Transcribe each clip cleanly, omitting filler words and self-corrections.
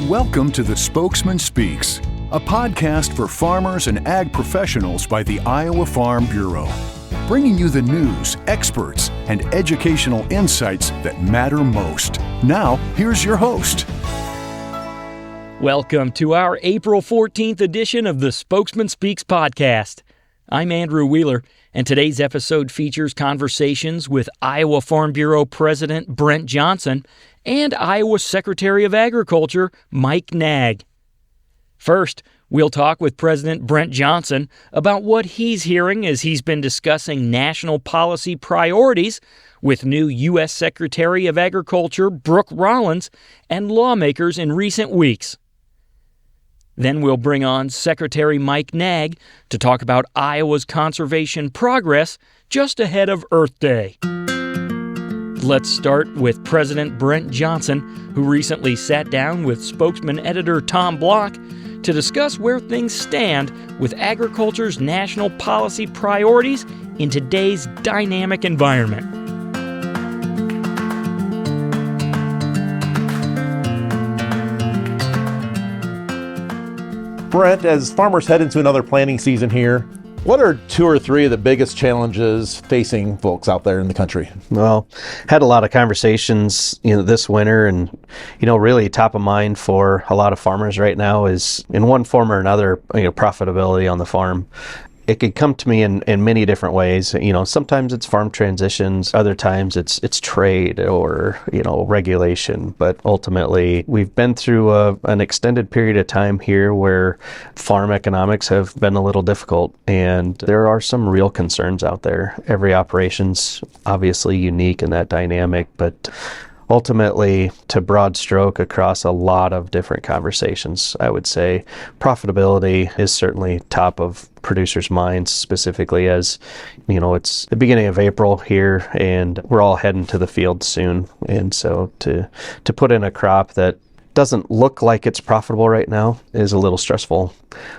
Welcome to the Spokesman Speaks, a podcast for farmers and ag professionals by the Iowa Farm Bureau, bringing you the news, experts, and educational insights that matter most. Now, here's your host. Welcome to our April 14th edition of the Spokesman Speaks podcast. I'm Andrew Wheeler, and today's episode features conversations with Iowa Farm Bureau President Brent Johnson and Iowa Secretary of Agriculture Mike Naig. First, we'll talk with President Brent Johnson about what he's hearing as he's been discussing national policy priorities with new U.S. Secretary of Agriculture Brooke Rollins and lawmakers in recent weeks. Then we'll bring on Secretary Mike Naig to talk about Iowa's conservation progress just ahead of Earth Day. Let's start with President Brent Johnson, who recently sat down with Spokesman editor Tom Block to discuss where things stand with agriculture's national policy priorities in today's dynamic environment. Brent, as farmers head into another planting season here, what are two or three of the biggest challenges facing folks out there in the country? Well, had a lot of conversations, this winter, and, really top of mind for a lot of farmers right now is, in one form or another, profitability on the farm. It could come to me in many different ways. Sometimes it's farm transitions, other times it's trade or, regulation. But ultimately, we've been through an extended period of time here where farm economics have been a little difficult, and there are some real concerns out there. Every operation's obviously unique in that dynamic, but ultimately, to broad stroke across a lot of different conversations, I would say profitability is certainly top of producers' minds, specifically as, it's the beginning of April here and we're all heading to the field soon. And so to put in a crop that doesn't look like it's profitable right now is a little stressful.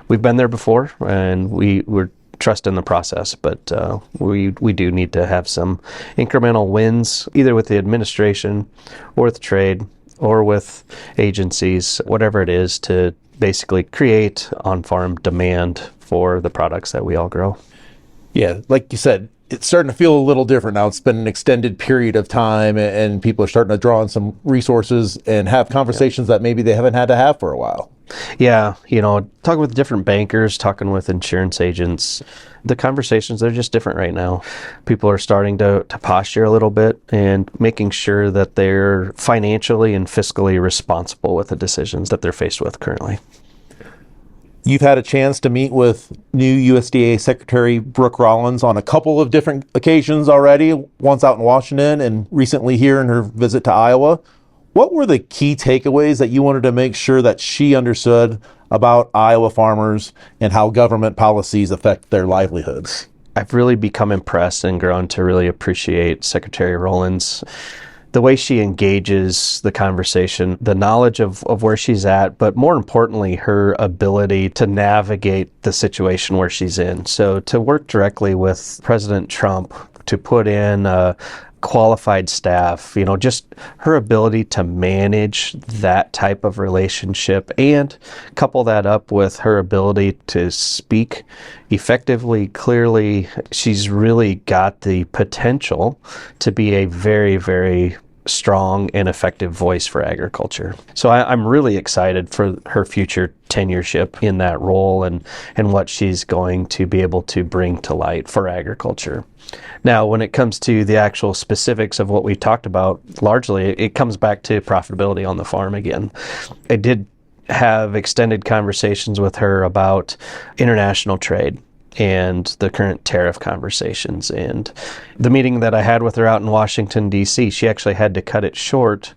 We've been there before, and we're trust in the process, but we do need to have some incremental wins, either with the administration or with trade or with agencies, whatever it is, to basically create on-farm demand for the products that we all grow. Yeah, like you said, it's starting to feel a little different now. It's been an extended period of time, and people are starting to draw on some resources and have conversations that maybe they haven't had to have for a while. Yeah, talking with different bankers, talking with insurance agents, the conversations, they're just different right now. People are starting to posture a little bit and making sure that they're financially and fiscally responsible with the decisions that they're faced with currently. You've had a chance to meet with new USDA Secretary Brooke Rollins on a couple of different occasions already, once out in Washington and recently here in her visit to Iowa. What were the key takeaways that you wanted to make sure that she understood about Iowa farmers and how government policies affect their livelihoods? I've really become impressed and grown to really appreciate Secretary Rollins. The way she engages the conversation, the knowledge of where she's at, but more importantly, her ability to navigate the situation where she's in. So to work directly with President Trump, to put in qualified staff, just her ability to manage that type of relationship and couple that up with her ability to speak effectively, clearly, she's really got the potential to be a very, very strong and effective voice for agriculture. So I'm really excited for her future tenureship in that role and what she's going to be able to bring to light for agriculture. Now, when it comes to the actual specifics of what we talked about, largely it comes back to profitability on the farm again. I did have extended conversations with her about international trade and the current tariff conversations. And the meeting that I had with her out in Washington, D.C., she actually had to cut it short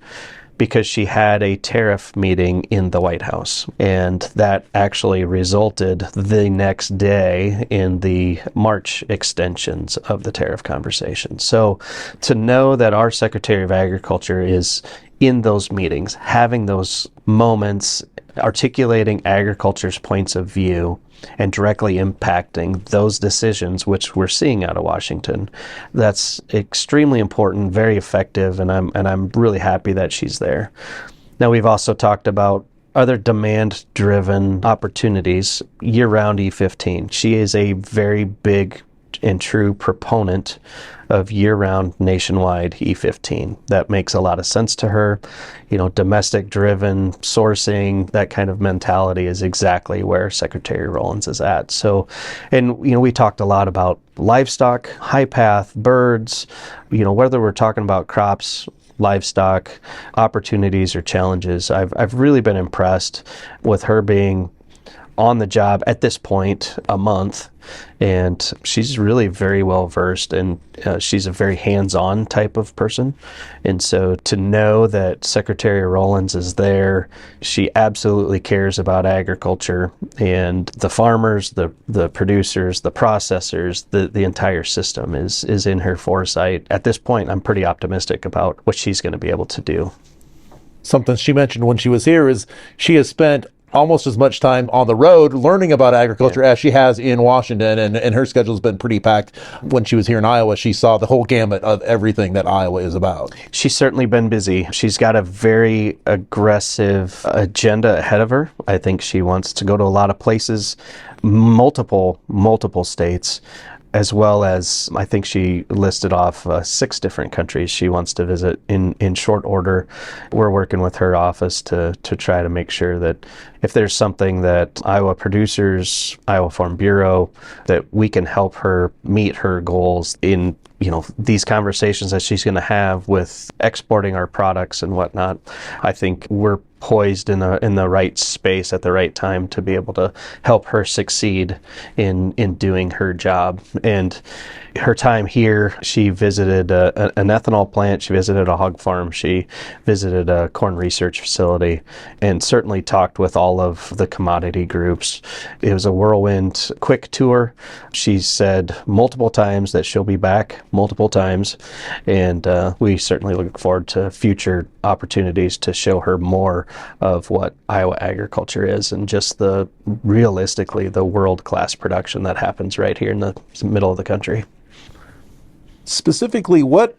because she had a tariff meeting in the White House. And that actually resulted the next day in the March extensions of the tariff conversation. So to know that our Secretary of Agriculture is in those meetings, having those moments, articulating agriculture's points of view, and directly impacting those decisions, which we're seeing out of Washington. That's extremely important, very effective, and I'm really happy that she's there. Now, we've also talked about other demand-driven opportunities, year-round E15. She is a very big and true proponent of year-round nationwide E15. That makes a lot of sense to her. Domestic-driven sourcing, that kind of mentality is exactly where Secretary Rollins is at. So, and we talked a lot about livestock, high path, birds, whether we're talking about crops, livestock, opportunities or challenges. I've really been impressed with her being on the job at this point a month, and she's really very well versed, and she's a very hands-on type of person. And so to know that Secretary Rollins is there, she absolutely cares about agriculture and the farmers, the producers, the processors, the entire system is in her foresight. At this point, I'm pretty optimistic about what she's going to be able to do. Something she mentioned when she was here is she has spent almost as much time on the road learning about agriculture as she has in Washington, and her schedule's been pretty packed. When she was here in Iowa, she saw the whole gamut of everything that Iowa is about. She's certainly been busy. She's got a very aggressive agenda ahead of her. I think she wants to go to a lot of places, multiple states, as well as, I think she listed off 6 different countries she wants to visit in short order. We're working with her office to try to make sure that if there's something that Iowa producers, Iowa Farm Bureau, that we can help her meet her goals in these conversations that she's going to have with exporting our products and whatnot. I think we're poised in the right space at the right time to be able to help her succeed in doing her job. And her time here, she visited an ethanol plant, she visited a hog farm, she visited a corn research facility, and certainly talked with all of the commodity groups. It was a whirlwind, quick tour. She said multiple times that she'll be back multiple times, and we certainly look forward to future opportunities to show her more of what Iowa agriculture is and just realistically the world-class production that happens right here in the middle of the country. Specifically, what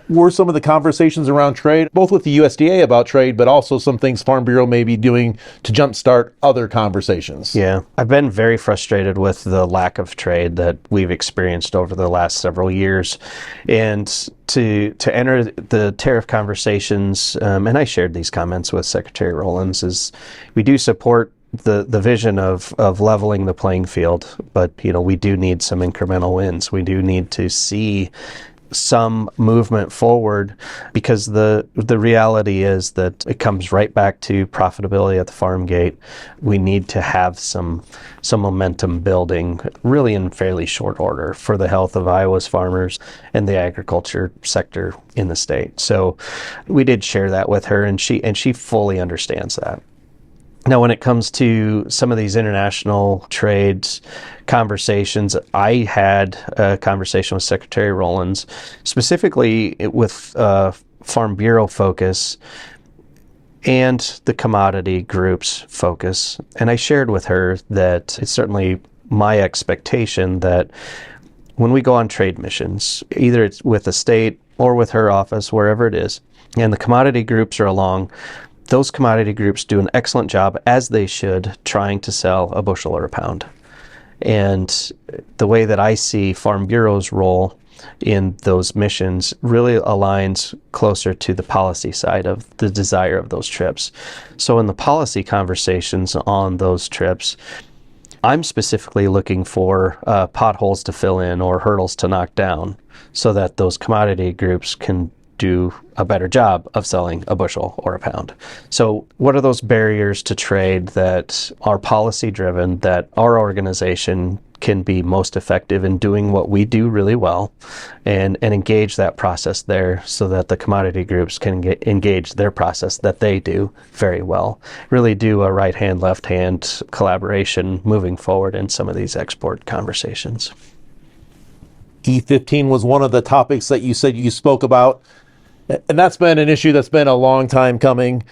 were some of the conversations around trade, both with the USDA about trade, but also some things Farm Bureau may be doing to jumpstart other conversations? Yeah, I've been very frustrated with the lack of trade that we've experienced over the last several years. And to enter the tariff conversations, and I shared these comments with Secretary Rollins, is we do support the vision of leveling the playing field, but we do need some incremental wins. We do need to see some movement forward, because the reality is that it comes right back to profitability at the farm gate. We need to have some momentum building really in fairly short order for the health of Iowa's farmers and the agriculture sector in the state. So we did share that with her, and she fully understands that. Now, when it comes to some of these international trades conversations, I had a conversation with Secretary Rollins, specifically with Farm Bureau focus and the commodity groups focus. And I shared with her that it's certainly my expectation that when we go on trade missions, either it's with the state or with her office, wherever it is, and the commodity groups are along, those commodity groups do an excellent job, as they should, trying to sell a bushel or a pound. And the way that I see Farm Bureau's role in those missions really aligns closer to the policy side of the desire of those trips. So in the policy conversations on those trips, I'm specifically looking for potholes to fill in or hurdles to knock down so that those commodity groups can do a better job of selling a bushel or a pound. So what are those barriers to trade that are policy driven, that our organization can be most effective in doing what we do really well, and engage that process there so that the commodity groups can engage their process that they do very well. Really do a right hand, left hand collaboration moving forward in some of these export conversations. E15 was one of the topics that you said you spoke about. And that's been an issue that's been a long time coming.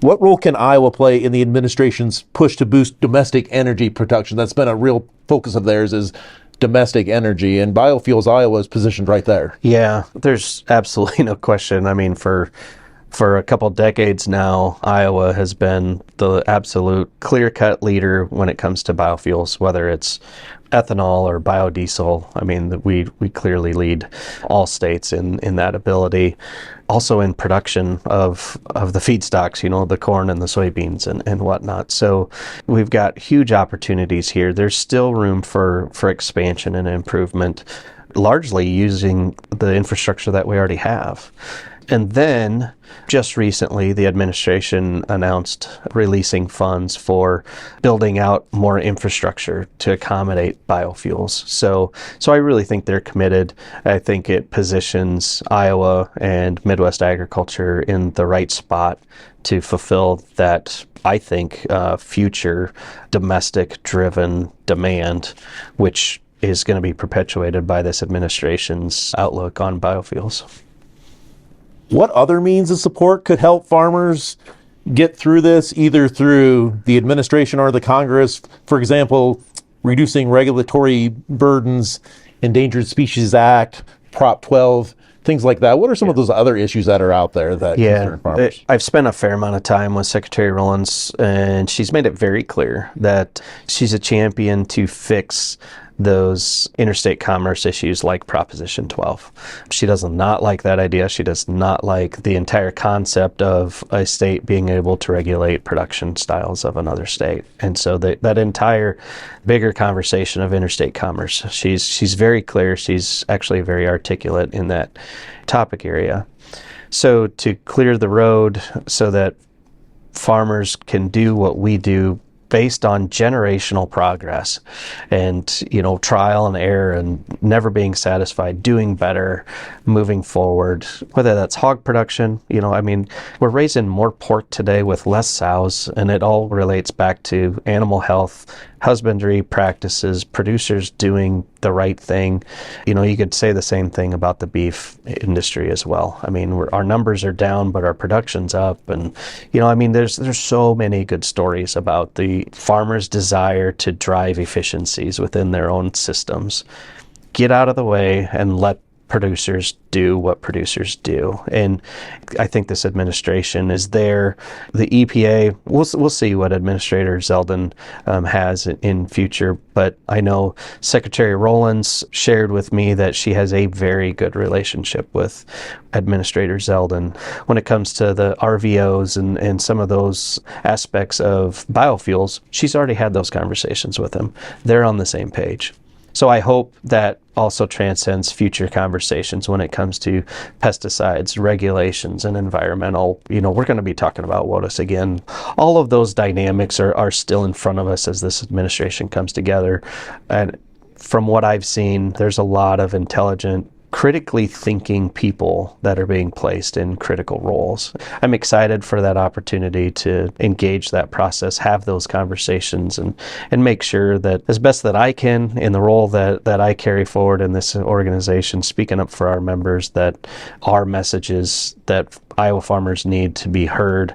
What role can Iowa play in the administration's push to boost domestic energy production? That's been a real focus of theirs, is domestic energy, and Biofuels Iowa is positioned right there. Yeah, there's absolutely no question. I mean, for For a couple decades now, Iowa has been the absolute clear-cut leader when it comes to biofuels, whether it's ethanol or biodiesel. I mean, we clearly lead all states in that ability. Also in production of the feedstocks, the corn and the soybeans and whatnot. So we've got huge opportunities here. There's still room for expansion and improvement, largely using the infrastructure that we already have. And then, just recently, the administration announced releasing funds for building out more infrastructure to accommodate biofuels. So I really think they're committed. I think it positions Iowa and Midwest agriculture in the right spot to fulfill that, I think, future domestic-driven demand, which is going to be perpetuated by this administration's outlook on biofuels. What other means of support could help farmers get through this, either through the administration or the Congress? For example, reducing regulatory burdens, Endangered Species Act, Prop 12, things like that. What are some of those other issues that are out there that concern farmers? I've spent a fair amount of time with Secretary Rollins, and she's made it very clear that she's a champion to fix those interstate commerce issues like Proposition 12. She does not like that idea. She does not like the entire concept of a state being able to regulate production styles of another state. And so that entire bigger conversation of interstate commerce, she's very clear. She's actually very articulate in that topic area. So to clear the road so that farmers can do what we do based on generational progress and, trial and error and never being satisfied, doing better, moving forward, whether that's hog production, we're raising more pork today with less sows, and it all relates back to animal health, husbandry practices, producers doing the right thing. You could say the same thing about the beef industry as well. Our numbers are down, but our production's up. And, there's so many good stories about the farmers' desire to drive efficiencies within their own systems. Get out of the way and let producers do what producers do. And I think this administration is there. The EPA, we'll see what Administrator Zeldin has in future, but I know Secretary Rollins shared with me that she has a very good relationship with Administrator Zeldin when it comes to the RVOs and some of those aspects of biofuels. She's already had those conversations with him. They're on the same page. So I hope that also transcends future conversations when it comes to pesticides, regulations, and environmental. We're going to be talking about WOTUS again. All of those dynamics are still in front of us as this administration comes together. And from what I've seen, there's a lot of intelligent, critically thinking people that are being placed in critical roles. I'm excited for that opportunity to engage that process, have those conversations, and make sure that as best that I can in the role that I carry forward in this organization, speaking up for our members, that our messages that Iowa farmers need to be heard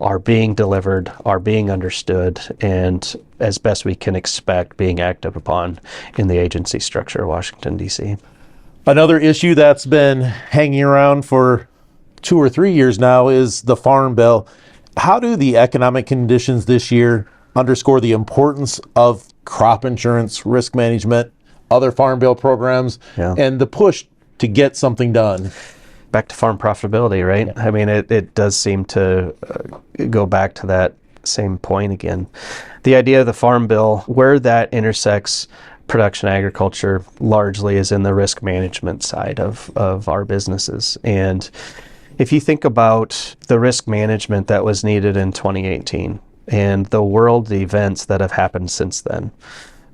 are being delivered, are being understood, and as best we can expect, being acted upon in the agency structure of Washington, D.C. Another issue that's been hanging around for 2 or 3 years now is the Farm Bill. How do the economic conditions this year underscore the importance of crop insurance, risk management, other Farm Bill programs, and the push to get something done? Back to farm profitability, right? Yeah. It does seem to go back to that same point again. The idea of the Farm Bill, where that intersects production agriculture largely is in the risk management side of our businesses. And if you think about the risk management that was needed in 2018 and the world events that have happened since then,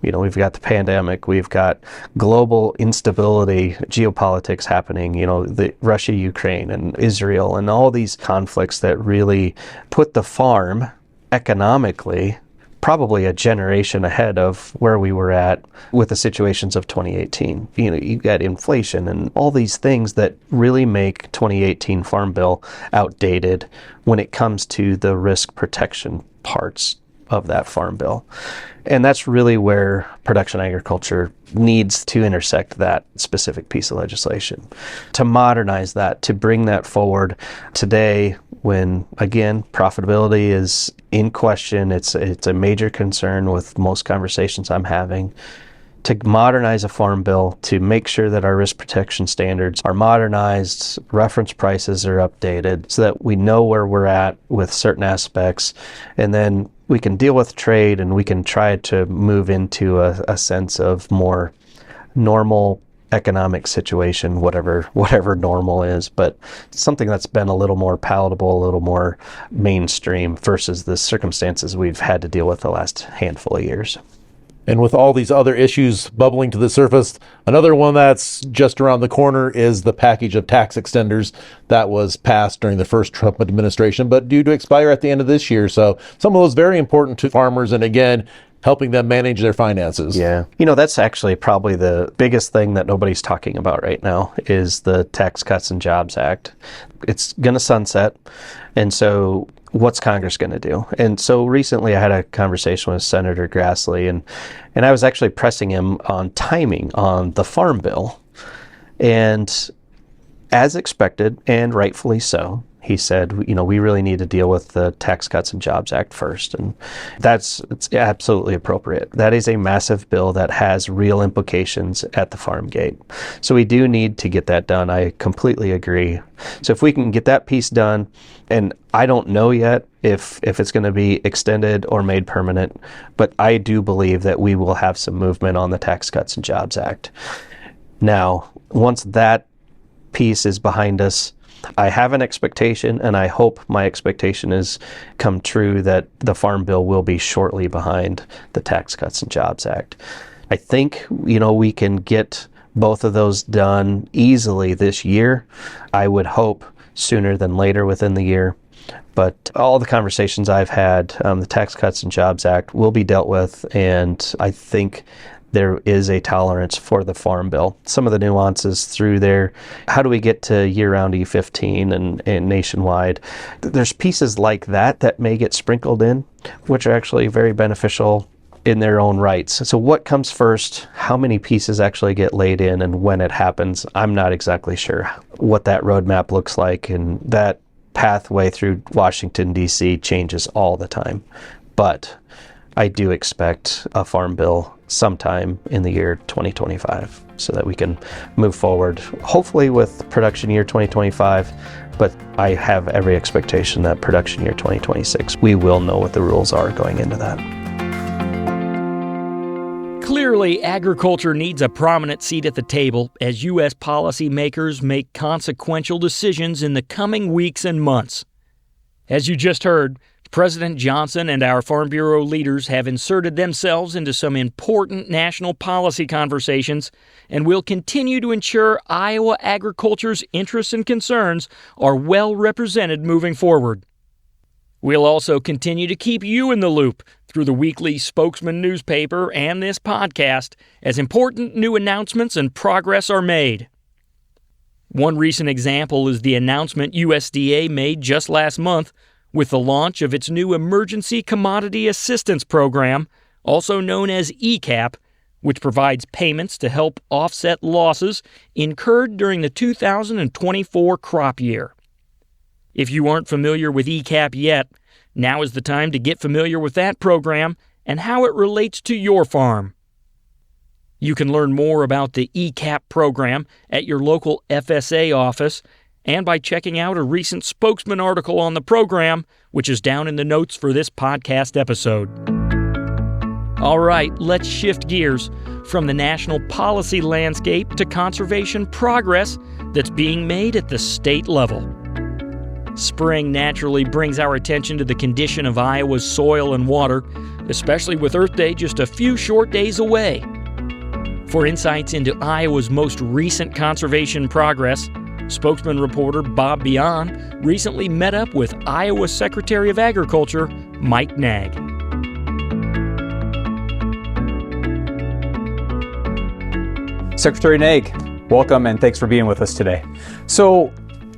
we've got the pandemic, we've got global instability, geopolitics happening, the Russia, Ukraine, and Israel, and all these conflicts that really put the farm economically probably a generation ahead of where we were at with the situations of 2018. You got inflation and all these things that really make 2018 Farm Bill outdated when it comes to the risk protection parts of that farm bill. And that's really where production agriculture needs to intersect that specific piece of legislation. To modernize that, to bring that forward today when, again, profitability is in question, it's a major concern with most conversations I'm having. To modernize a farm bill, to make sure that our risk protection standards are modernized, reference prices are updated so that we know where we're at with certain aspects, and then we can deal with trade and we can try to move into a sense of more normal economic situation, whatever normal is, but something that's been a little more palatable, a little more mainstream versus the circumstances we've had to deal with the last handful of years. And with all these other issues bubbling to the surface, another one that's just around the corner is the package of tax extenders that was passed during the first Trump administration, but due to expire at the end of this year. So some of those very important to farmers, and again, helping them manage their finances. Yeah. That's actually probably the biggest thing that nobody's talking about right now is the Tax Cuts and Jobs Act. It's going to sunset. And so what's Congress going to do? And so recently I had a conversation with Senator Grassley, and I was actually pressing him on timing on the Farm Bill. And as expected, and rightfully so, he said, we really need to deal with the Tax Cuts and Jobs Act first. And it's absolutely appropriate. That is a massive bill that has real implications at the farm gate. So we do need to get that done. I completely agree. So if we can get that piece done, and I don't know yet if it's going to be extended or made permanent, but I do believe that we will have some movement on the Tax Cuts and Jobs Act. Now, once that piece is behind us, I have an expectation, and I hope my expectation is come true, that the Farm Bill will be shortly behind the Tax Cuts and Jobs Act. I think, we can get both of those done easily this year. I would hope sooner than later within the year. But all the conversations I've had, the Tax Cuts and Jobs Act will be dealt with, and I think there is a tolerance for the Farm Bill. Some of the nuances through there, how do we get to year-round E15 and nationwide? There's pieces like that may get sprinkled in, which are actually very beneficial in their own rights. So what comes first, how many pieces actually get laid in, and when it happens, I'm not exactly sure what that roadmap looks like, and that pathway through Washington, D.C. changes all the time. But I do expect a Farm Bill sometime in the year 2025 so that we can move forward, hopefully with production year 2025, but I have every expectation that production year 2026, we will know what the rules are going into that. Clearly, agriculture needs a prominent seat at the table as U.S. policymakers make consequential decisions in the coming weeks and months. As you just heard, President Johnson and our Farm Bureau leaders have inserted themselves into some important national policy conversations and will continue to ensure Iowa agriculture's interests and concerns are well represented moving forward. We'll also continue to keep you in the loop through the weekly Spokesman newspaper and this podcast as important new announcements and progress are made. One recent example is the announcement USDA made just last month with the launch of its new Emergency Commodity Assistance Program, also known as ECAP, which provides payments to help offset losses incurred during the 2024 crop year. If you aren't familiar with ECAP yet, now is the time to get familiar with that program and how it relates to your farm. You can learn more about the ECAP program at your local FSA office and by checking out a recent Spokesman article on the program, which is down in the notes for this podcast episode. All right, let's shift gears from the national policy landscape to conservation progress that's being made at the state level. Spring naturally brings our attention to the condition of Iowa's soil and water, especially with Earth Day just a few short days away. For insights into Iowa's most recent conservation progress, Spokesman reporter Bob Bion recently met up with Iowa Secretary of Agriculture, Mike Naig. Secretary Naig, welcome and thanks for being with us today. So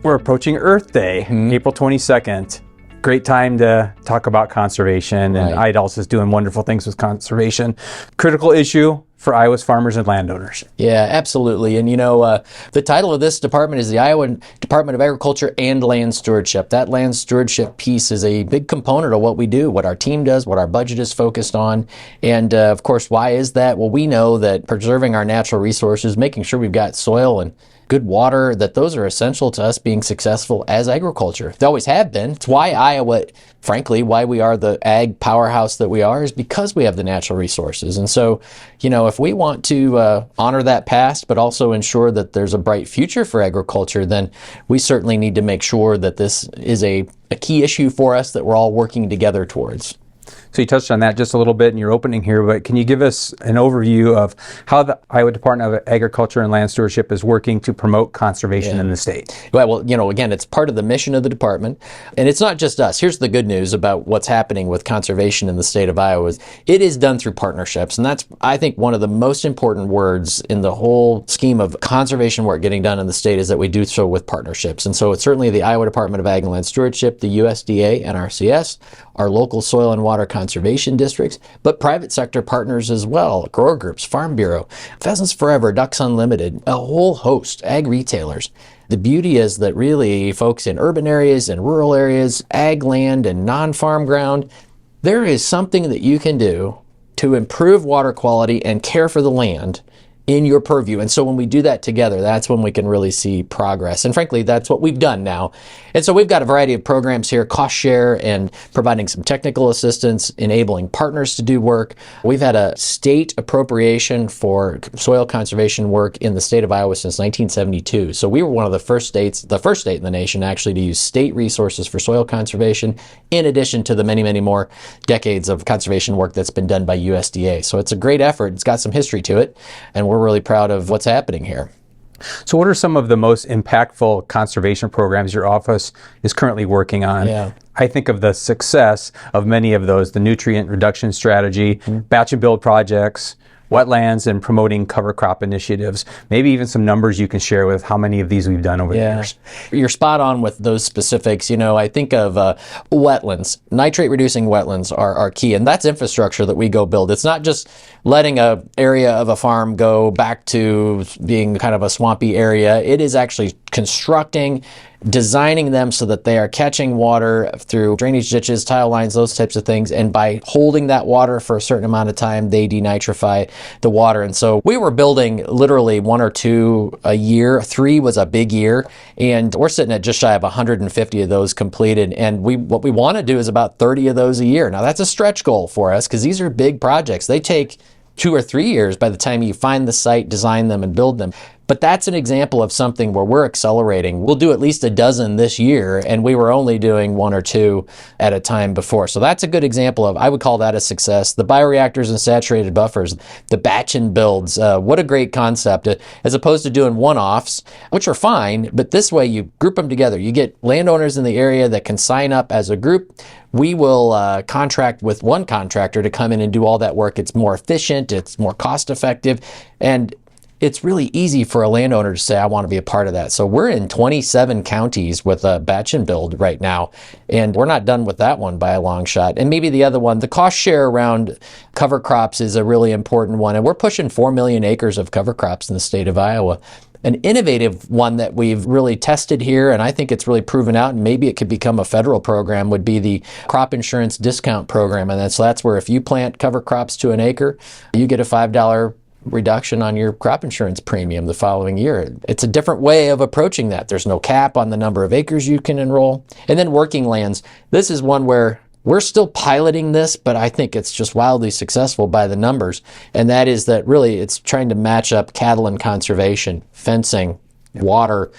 we're approaching Earth Day, April 22nd. great time to talk about conservation, and IDALS is doing wonderful things with conservation. Critical issue for Iowa's farmers and landowners. Yeah, absolutely. And the title of this department is the Iowa Department of Agriculture and Land Stewardship. That land stewardship piece is a big component of what we do, what our team does, what our budget is focused on. And of course, why is that? Well, we know that preserving our natural resources, making sure we've got soil and good water, that those are essential to us being successful as agriculture. They always have been. It's why Iowa, frankly, why we are the ag powerhouse that we are, is because we have the natural resources. And so, if we want to honor that past, but also ensure that there's a bright future for agriculture, then we certainly need to make sure that this is a key issue for us that we're all working together towards. So you touched on that just a little bit in your opening here, but can you give us an overview of how the Iowa Department of Agriculture and Land Stewardship is working to promote conservation in the state? Well, again, it's part of the mission of the department, and it's not just us. Here's the good news about what's happening with conservation in the state of Iowa. It is done through partnerships, and that's, I think, one of the most important words in the whole scheme of conservation work getting done in the state is that we do so with partnerships. And so it's certainly the Iowa Department of Ag and Land Stewardship, the USDA, NRCS, our local soil and water conservation districts, but private sector partners as well, grower groups, Farm Bureau, Pheasants Forever, Ducks Unlimited, a whole host, ag retailers. The beauty is that really folks in urban areas and rural areas, ag land and non-farm ground, there is something that you can do to improve water quality and care for the land in your purview. And so when we do that together, that's when we can really see progress. And frankly, that's what we've done now. And so we've got a variety of programs here, cost share and providing some technical assistance, enabling partners to do work. We've had a state appropriation for soil conservation work in the state of Iowa since 1972. So we were one of the first states, the first state in the nation actually to use state resources for soil conservation, in addition to the many, many more decades of conservation work that's been done by USDA. So it's a great effort. It's got some history to it, and we're really proud of what's happening here. So what are some of the most impactful conservation programs your office is currently working on? Yeah. I think of the success of many of those, the nutrient reduction strategy, batch and build projects, wetlands, and promoting cover crop initiatives. Maybe even some numbers you can share with how many of these we've done over the years. You're spot on with those specifics. I think of wetlands. Nitrate reducing wetlands are key, and that's infrastructure that we go build. It's not just letting an area of a farm go back to being kind of a swampy area. It is actually constructing, designing them so that they are catching water through drainage ditches, tile lines, those types of things. And by holding that water for a certain amount of time, they denitrify the water. And so we were building literally 1 or 2 a year. 3 was a big year. And we're sitting at just shy of 150 of those completed. And what we want to do is about 30 of those a year. Now that's a stretch goal for us because these are big projects. They take 2 or 3 years by the time you find the site, design them, and build them. But that's an example of something where we're accelerating. We'll do at least a dozen this year, and we were only doing 1 or 2 at a time before. So that's a good example of, I would call that a success. The bioreactors and saturated buffers, the batch and builds, what a great concept, as opposed to doing one-offs, which are fine, but this way you group them together. You get landowners in the area that can sign up as a group. We will contract with one contractor to come in and do all that work. It's more efficient, it's more cost-effective, and it's really easy for a landowner to say, I want to be a part of that. So we're in 27 counties with a batch and build right now, and we're not done with that one by a long shot. And maybe the other one, the cost share around cover crops is a really important one, and we're pushing 4 million acres of cover crops in the state of Iowa. An innovative one that we've really tested here, and I think it's really proven out, and maybe it could become a federal program, would be the crop insurance discount program. And that's where if you plant cover crops to an acre, you get a $5 reduction on your crop insurance premium the following year. It's a different way of approaching that. There's no cap on the number of acres you can enroll. And then working lands. This is one where we're still piloting this, but I think it's just wildly successful by the numbers. And that is that really it's trying to match up cattle and conservation, fencing, water,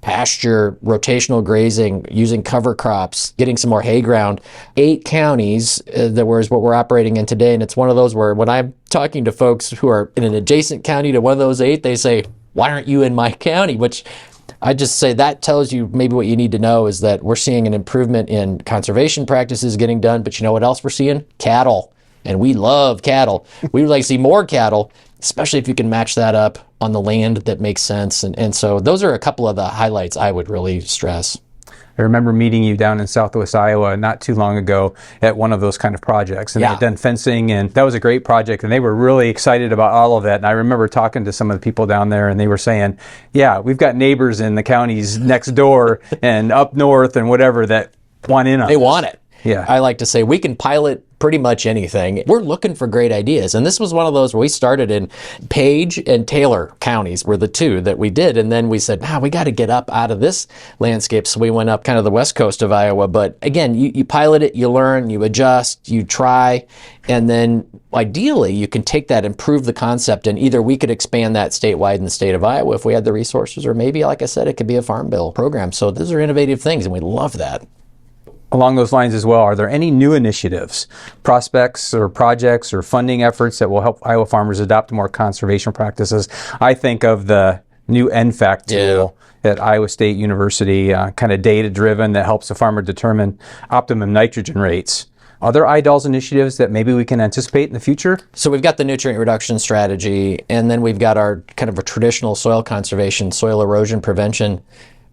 pasture, rotational grazing, using cover crops, getting some more hay ground. 8 counties that was what we're operating in today. And it's one of those where when I'm talking to folks who are in an adjacent county to one of those 8, they say, why aren't you in my county? Which I just say that tells you maybe what you need to know is that we're seeing an improvement in conservation practices getting done. But you know what else we're seeing? Cattle. And we love cattle. We would like to see more cattle, especially if you can match that up on the land that makes sense. And so those are a couple of the highlights I would really stress. I remember meeting you down in Southwest Iowa not too long ago at one of those kind of projects. And they had done fencing, and that was a great project. And they were really excited about all of that. And I remember talking to some of the people down there, and they were saying, yeah, we've got neighbors in the counties next door and up north and whatever that want in on They this. want it. Yeah. I like to say we can pilot pretty much anything. We're looking for great ideas. And this was one of those where we started in Page and Taylor counties were the two that we did. And then we said, we got to get up out of this landscape. So we went up kind of the west coast of Iowa. But again, you pilot it, you learn, you adjust, you try. And then ideally, you can take that and prove the concept. And either we could expand that statewide in the state of Iowa if we had the resources, or maybe, like I said, it could be a farm bill program. So those are innovative things, and we love that. Along those lines as well, are there any new initiatives, prospects or projects or funding efforts that will help Iowa farmers adopt more conservation practices? I think of the new NFAC tool at Iowa State University, kind of data-driven, that helps the farmer determine optimum nitrogen rates. Are there IDALS initiatives that maybe we can anticipate in the future? So we've got the nutrient reduction strategy, and then we've got our kind of a traditional soil conservation, soil erosion prevention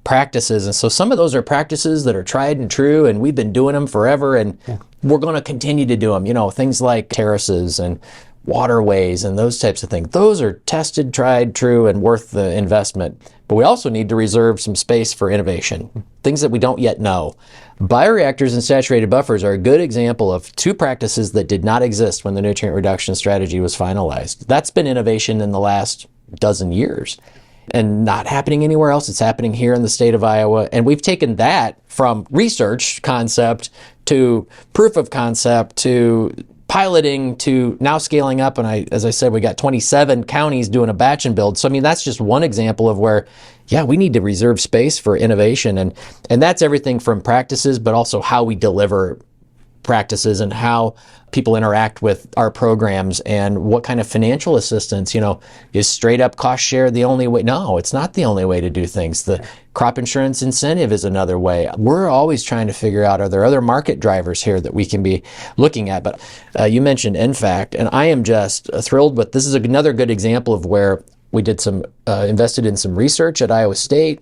practices. And so some of those are practices that are tried and true, and we've been doing them forever, and we're going to continue to do them. You know, things like terraces and waterways and those types of things. Those are tested, tried, true, and worth the investment. But we also need to reserve some space for innovation, things that we don't yet know. Bioreactors and saturated buffers are a good example of two practices that did not exist when the nutrient reduction strategy was finalized. That's been innovation in the last dozen years, and not happening anywhere else. It's happening here in the state of Iowa. And we've taken that from research concept to proof of concept to piloting to now scaling up. And as I said, we got 27 counties doing a batch and build. So, I mean, that's just one example of where, we need to reserve space for innovation. And that's everything from practices, but also how we deliver practices and how people interact with our programs and what kind of financial assistance. Is straight up cost share the only way? No, it's not the only way to do things. The crop insurance incentive is another way. We're always trying to figure out, are there other market drivers here that we can be looking at? But you mentioned NFAC, and I am just thrilled with this. Is another good example of where we did some invested in some research at Iowa State.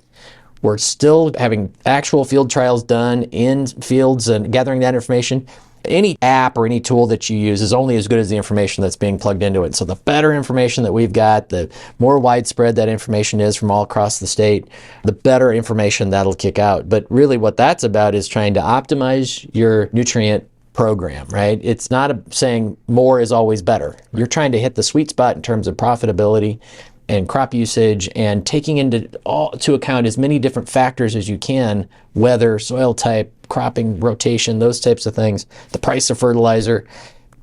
We're still having actual field trials done in fields and gathering that information. Any app or any tool that you use is only as good as the information that's being plugged into it. So the better information that we've got, the more widespread that information is from all across the state, the better information that'll kick out. But really what that's about is trying to optimize your nutrient program, right? It's not saying more is always better. You're trying to hit the sweet spot in terms of profitability and crop usage, and taking into account as many different factors as you can, weather, soil type, cropping rotation, those types of things, the price of fertilizer.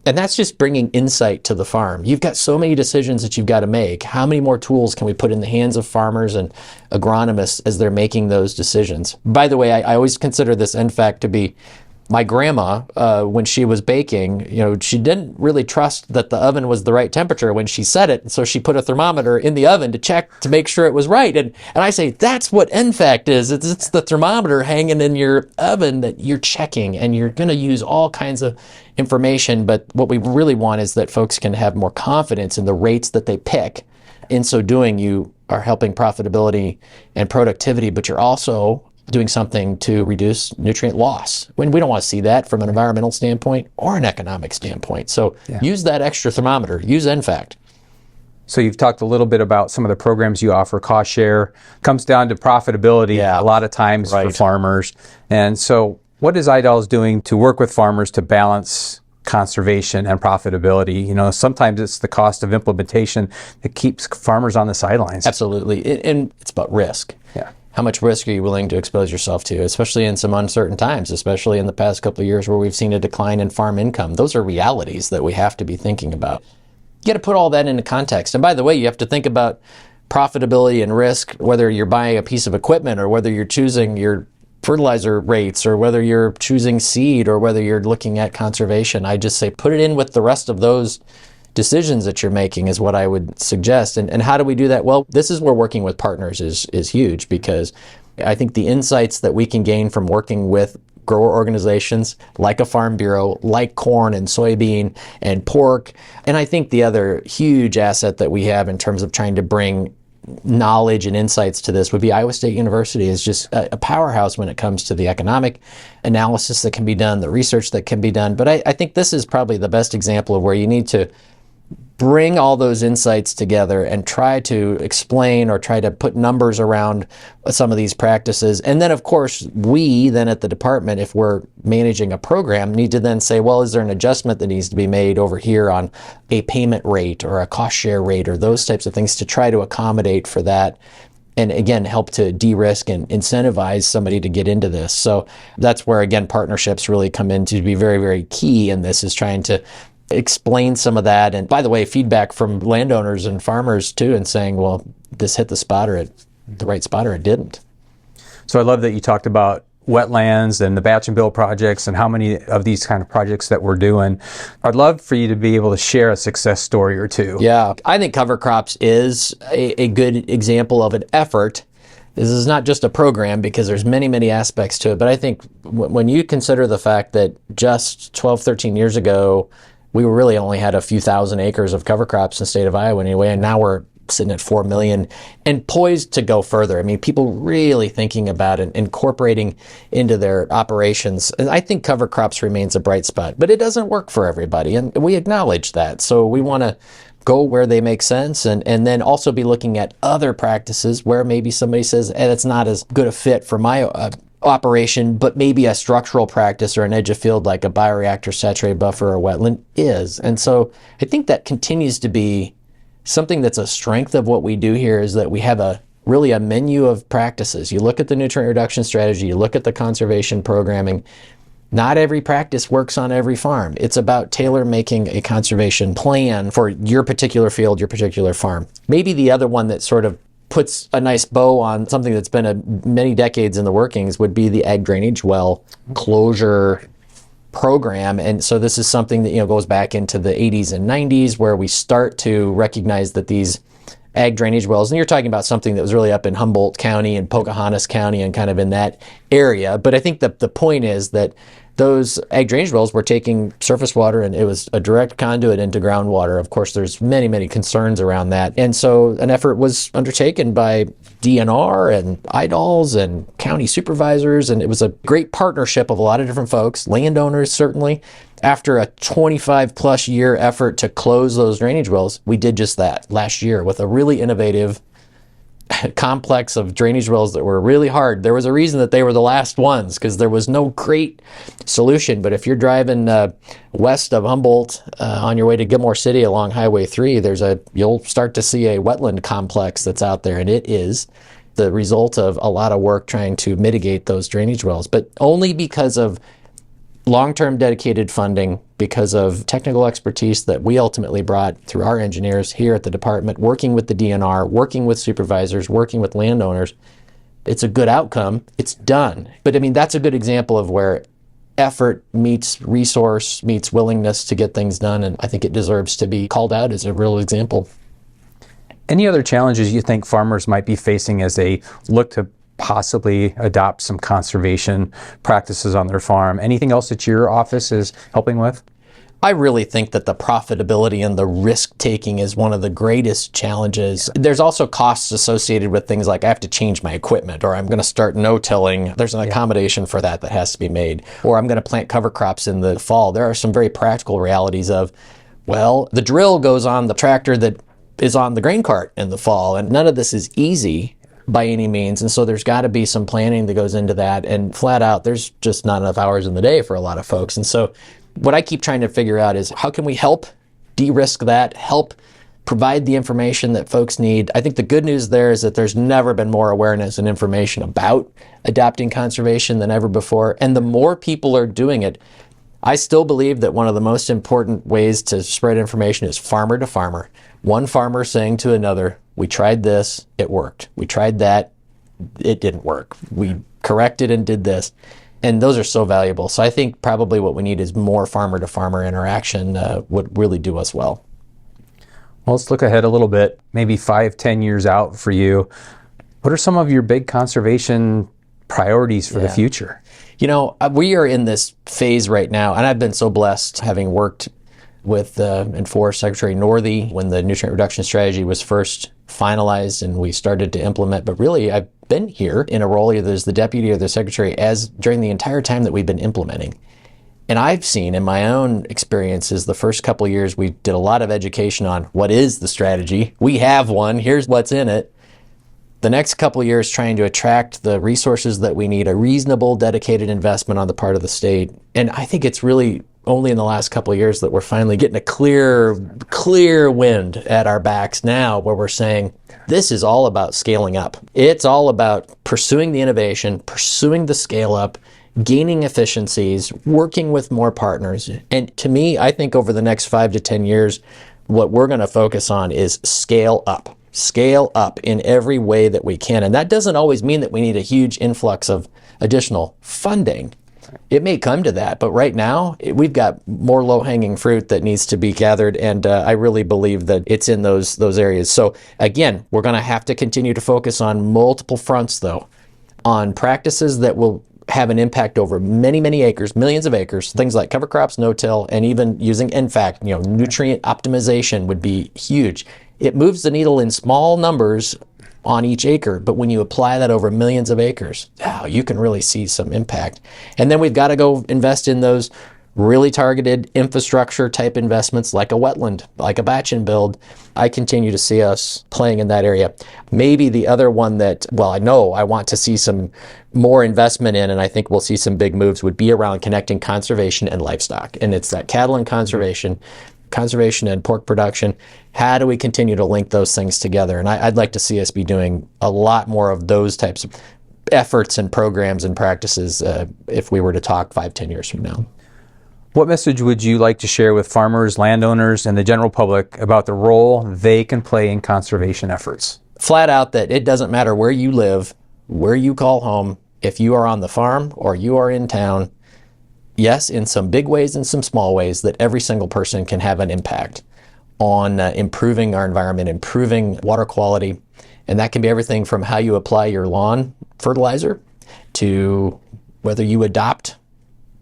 And that's just bringing insight to the farm. You've got so many decisions that you've got to make. How many more tools can we put in the hands of farmers and agronomists as they're making those decisions? By the way, I always consider this NFAC to be my grandma, when she was baking, she didn't really trust that the oven was the right temperature when she set it. So she put a thermometer in the oven to check to make sure it was right. And I say, that's what NFAC is. It's the thermometer hanging in your oven that you're checking, and you're going to use all kinds of information. But what we really want is that folks can have more confidence in the rates that they pick. In so doing, you are helping profitability and productivity, but you're also doing something to reduce nutrient loss. When we don't want to see that from an environmental standpoint or an economic standpoint. So use that extra thermometer, use NFAC. So you've talked a little bit about some of the programs you offer. Cost share comes down to profitability a lot of times for farmers. And so what is IDALS doing to work with farmers to balance conservation and profitability? Sometimes it's the cost of implementation that keeps farmers on the sidelines. Absolutely. And it's about risk. Yeah. How much risk are you willing to expose yourself to, especially in some uncertain times, especially in the past couple of years where we've seen a decline in farm income? Those are realities that we have to be thinking about. You got to put all that into context. And by the way, you have to think about profitability and risk, whether you're buying a piece of equipment or whether you're choosing your fertilizer rates or whether you're choosing seed or whether you're looking at conservation. I just say put it in with the rest of those decisions that you're making is what I would suggest. And how do we do that? Well, this is where working with partners is huge, because I think the insights that we can gain from working with grower organizations like a Farm Bureau, like corn and soybean and pork, and I think the other huge asset that we have in terms of trying to bring knowledge and insights to this would be Iowa State University is just a powerhouse when it comes to the economic analysis that can be done, the research that can be done. But I think this is probably the best example of where you need to bring all those insights together and try to explain or try to put numbers around some of these practices. And then, of course, we then at the department, if we're managing a program, need to then say, well, is there an adjustment that needs to be made over here on a payment rate or a cost share rate or those types of things to try to accommodate for that. And again, help to de-risk and incentivize somebody to get into this. So that's where, again, partnerships really come in to be very, very key in this, is trying to explain some of that. And by the way, feedback from landowners and farmers too, and saying, well, this hit the spot or the right spot or it didn't. So I love that you talked about wetlands and the batch and build projects and how many of these kind of projects that we're doing. I'd love for you to be able to share a success story or two. Yeah, I think cover crops is a good example of an effort. This is not just a program because there's many, many aspects to it. But I think when you consider the fact that just 12, 13 years ago, we really only had a few thousand acres of cover crops in the state of Iowa anyway, and now we're sitting at 4 million and poised to go further. I mean, people really thinking about it, incorporating into their operations. And I think cover crops remains a bright spot, but it doesn't work for everybody, and we acknowledge that. So we want to go where they make sense, and then also be looking at other practices where maybe somebody says, hey, that's not as good a fit for my operation, but maybe a structural practice or an edge of field like a bioreactor, saturated buffer, or wetland is. And so I think that continues to be something that's a strength of what we do here, is that we have really a menu of practices. You look at the nutrient reduction strategy, you look at the conservation programming. Not every practice works on every farm. It's about tailor-making a conservation plan for your particular field, your particular farm. Maybe the other one that sort of puts a nice bow on something that's been many decades in the workings would be the ag drainage well closure program. And so this is something that goes back into the 80s and 90s, where we start to recognize that these ag drainage wells, and you're talking about something that was really up in Humboldt County and Pocahontas County and kind of in that area. But I think that the point is that those ag drainage wells were taking surface water, and it was a direct conduit into groundwater. Of course, there's many, many concerns around that. And so an effort was undertaken by DNR and IDALs and county supervisors, and it was a great partnership of a lot of different folks, landowners certainly. After a 25 plus year effort to close those drainage wells, we did just that last year with a really innovative complex of drainage wells that were really hard. There was a reason that they were the last ones, because there was no great solution. But if you're driving west of Humboldt on your way to Gilmore City along Highway 3, you'll start to see a wetland complex that's out there, and it is the result of a lot of work trying to mitigate those drainage wells, but only because of long-term dedicated funding, because of technical expertise that we ultimately brought through our engineers here at the department, working with the DNR, working with supervisors, working with landowners. It's a good outcome. It's done. But I mean, that's a good example of where effort meets resource, meets willingness to get things done. And I think it deserves to be called out as a real example. Any other challenges you think farmers might be facing as they look to possibly adopt some conservation practices on their farm? Anything else that your office is helping with? I really think that the profitability and the risk-taking is one of the greatest challenges. There's also costs associated with things like I have to change my equipment, or I'm going to start no-tilling. There's an accommodation for that has to be made. Or I'm going to plant cover crops in the fall. There are some very practical realities of, well, the drill goes on the tractor that is on the grain cart in the fall, and none of this is easy by any means. And so there's got to be some planning that goes into that. And flat out, there's just not enough hours in the day for a lot of folks. And so what I keep trying to figure out is how can we help de-risk that, help provide the information that folks need. I think the good news there is that there's never been more awareness and information about adopting conservation than ever before. And the more people are doing it, I still believe that one of the most important ways to spread information is farmer to farmer. One farmer saying to another, we tried this, it worked. We tried that, it didn't work. We corrected and did this. And those are so valuable. So I think probably what we need is more farmer to farmer interaction would really do us well. Well, let's look ahead a little bit, maybe 5-10 years out for you. What are some of your big conservation priorities for the future? We are in this phase right now, and I've been so blessed having worked with and for Secretary Northey when the nutrient reduction strategy was first finalized and we started to implement. But really, I've been here in a role either as the deputy or the secretary as during the entire time that we've been implementing. And I've seen in my own experiences, the first couple of years, we did a lot of education on what is the strategy. We have one. Here's what's in it. The next couple of years, trying to attract the resources that we need, a reasonable, dedicated investment on the part of the state. And I think it's really only in the last couple of years that we're finally getting a clear wind at our backs now, where we're saying, this is all about scaling up. It's all about pursuing the innovation, pursuing the scale up, gaining efficiencies, working with more partners. And to me, I think over the next 5 to 10 years, what we're going to focus on is scale up. Scale up in every way that we can. And that doesn't always mean that we need a huge influx of additional funding. It may come to that, but right now we've got more low-hanging fruit that needs to be gathered, and I really believe that it's in those areas. So again, we're going to have to continue to focus on multiple fronts, though, on practices that will have an impact over many, many acres, millions of acres, things like cover crops, no-till, and even using NFAC, nutrient optimization would be huge. It moves the needle in small numbers on each acre, but when you apply that over millions of acres, you can really see some impact. And then we've got to go invest in those really targeted infrastructure type investments like a wetland, like a batch and build. I continue to see us playing in that area. Maybe the other one that, I know I want to see some more investment in, and I think we'll see some big moves, would be around connecting conservation and livestock. And it's that cattle and conservation and pork production. How do we continue to link those things together? And I'd like to see us be doing a lot more of those types of efforts and programs and practices if we were to talk 5-10 years from now. What message would you like to share with farmers, landowners, and the general public about the role they can play in conservation efforts? Flat out that it doesn't matter where you live, where you call home, if you are on the farm or you are in town. Yes, in some big ways and some small ways, that every single person can have an impact on improving our environment, improving water quality. And that can be everything from how you apply your lawn fertilizer to whether you adopt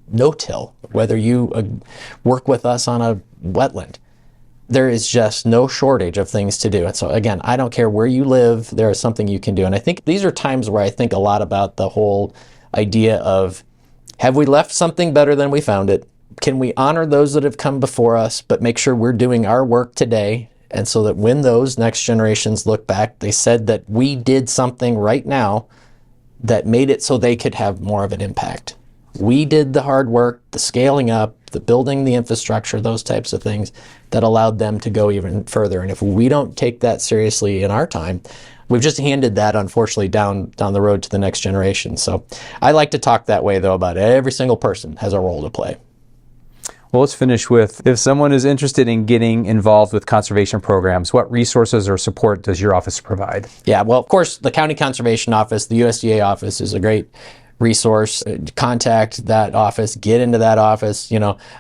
no-till, whether you work with us on a wetland. There is just no shortage of things to do. And so again, I don't care where you live, there is something you can do. And I think these are times where I think a lot about the whole idea of, have we left something better than we found it? Can we honor those that have come before us, but make sure we're doing our work today? And so that when those next generations look back, they said that we did something right now that made it so they could have more of an impact. We did the hard work, the scaling up, the building the infrastructure, those types of things that allowed them to go even further. And if we don't take that seriously in our time, we've just handed that, unfortunately, down the road to the next generation. So I like to talk that way, though, about every single person has a role to play. Well, let's finish with, if someone is interested in getting involved with conservation programs, what resources or support does your office provide? Yeah, well, of course, the County Conservation Office, the USDA office is a great resource. Contact that office, get into that office.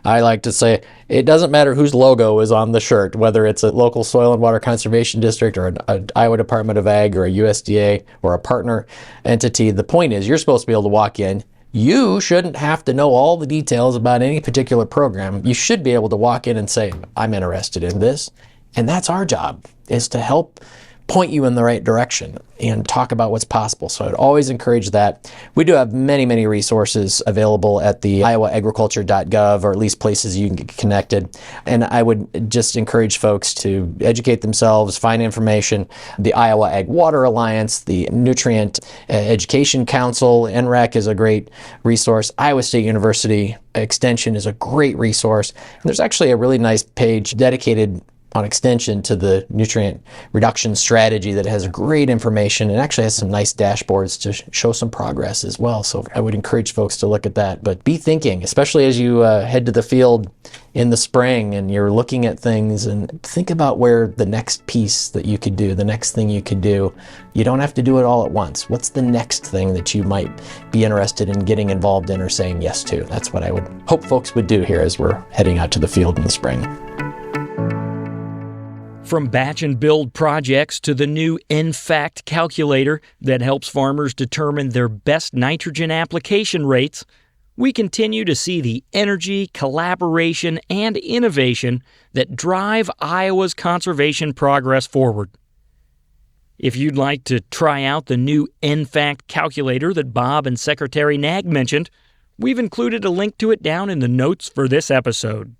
I like to say it doesn't matter whose logo is on the shirt, whether it's a local soil and water conservation district or an Iowa Department of Ag or a USDA or a partner entity. The point is, you're supposed to be able to walk in. You shouldn't have to know all the details about any particular program. You should be able to walk in and say, I'm interested in this. And that's our job, is to help point you in the right direction and talk about what's possible. So I'd always encourage that. We do have many, many resources available at the iowaagriculture.gov, or at least places you can get connected. And I would just encourage folks to educate themselves, find information. The Iowa Ag Water Alliance, the Nutrient Education Council, NREC is a great resource. Iowa State University Extension is a great resource. And there's actually a really nice page dedicated on extension to the nutrient reduction strategy that has great information and actually has some nice dashboards to show some progress as well. So I would encourage folks to look at that. But be thinking, especially as you head to the field in the spring and you're looking at things, and think about where the next piece that you could do, the next thing you could do. You don't have to do it all at once. What's the next thing that you might be interested in getting involved in or saying yes to? That's what I would hope folks would do here as we're heading out to the field in the spring. From batch and build projects to the new NFAC calculator that helps farmers determine their best nitrogen application rates, we continue to see the energy, collaboration, and innovation that drive Iowa's conservation progress forward. If you'd like to try out the new NFACT calculator that Bob and Secretary Naig mentioned, we've included a link to it down in the notes for this episode.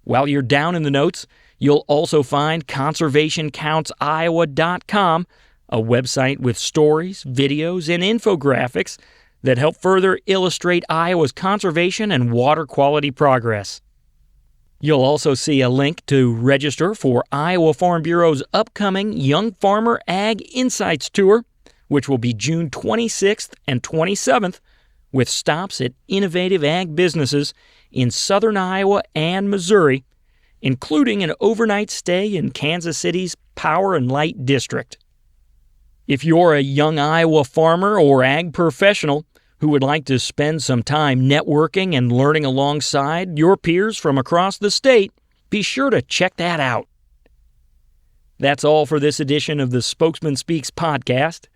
While you're down in the notes, you'll also find conservationcountsiowa.com, a website with stories, videos, and infographics that help further illustrate Iowa's conservation and water quality progress. You'll also see a link to register for Iowa Farm Bureau's upcoming Young Farmer Ag Insights Tour, which will be June 26th and 27th, with stops at innovative ag businesses in southern Iowa and Missouri, including an overnight stay in Kansas City's Power and Light District. If you're a young Iowa farmer or ag professional who would like to spend some time networking and learning alongside your peers from across the state, be sure to check that out. That's all for this edition of the Spokesman Speaks podcast.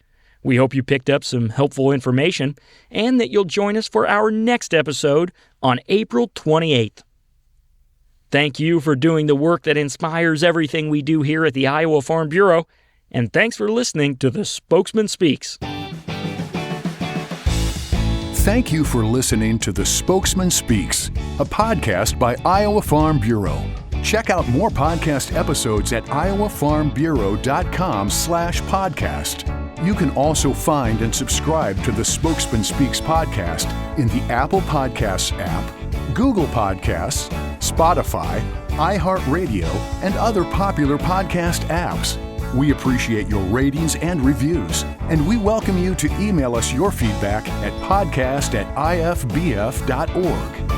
We hope you picked up some helpful information and that you'll join us for our next episode on April 28th. Thank you for doing the work that inspires everything we do here at the Iowa Farm Bureau, and thanks for listening to the Spokesman Speaks. Thank you for listening to the Spokesman Speaks, a podcast by Iowa Farm Bureau. Check out more podcast episodes at iowafarmbureau.com/podcast. You can also find and subscribe to the Spokesman Speaks podcast in the Apple Podcasts app, Google Podcasts, Spotify, iHeartRadio, and other popular podcast apps. We appreciate your ratings and reviews, and we welcome you to email us your feedback at podcast@ifbf.org.